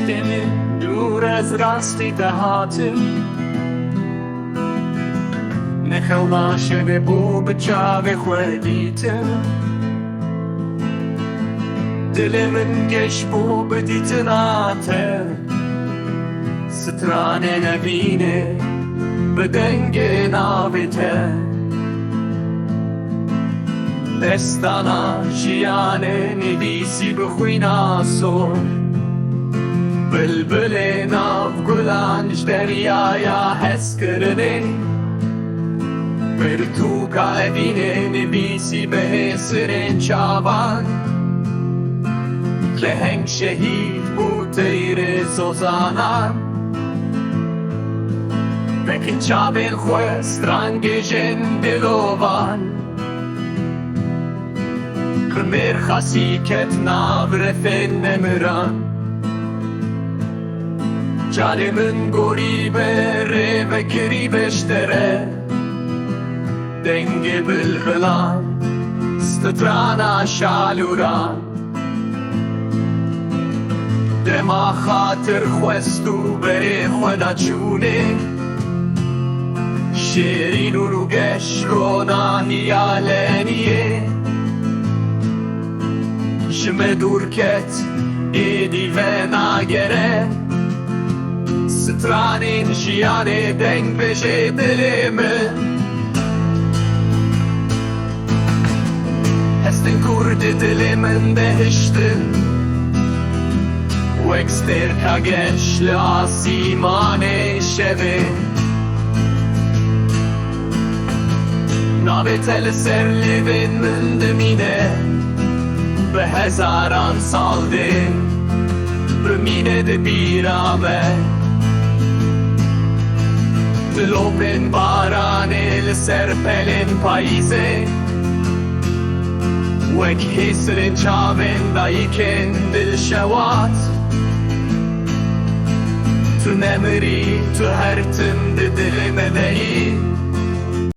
demên dûr ez rastî te hatim. Ne xewna şevê bû bi çavê xwe dîtim. Dilê min geş bû bi dîtina te. Stranên evînê bi dengê navê te. Destana jiyanê nivîsî bi xwîna sor. Bilbilê nav gulan deryaya hezkirinê. Pirtûka evînê nivîsî bi hêsirên çavan. Leheng şehîd bû teyrê zozanan. Vekin çavên xwe strangêjên dilovan. Mir xasî ket nav refên nemiran. Canê min gorî be rê vekirî beştere. Dengê bilbilan strana şalûran. Dema xatir xwest û berê xwe da çûnê. Şêrîn û rûgeş ronaniya leniyê. Ji me dûr ket êdî ve nagere. Stranên jiyanê deng bêje dilê min. Hestin kurdî dilê min behiştin. Wek stêrka geş li asîmanê şevê. Navê te li ser lêvên min dimîne. Bi hezaran sal dê bimîne di bîra me. Dilopên baranê li ser pelên payîzê. Wek hêsirên çavên dayîkên dilşewat. Tu nemirî, tu her tim di dilê me deyî.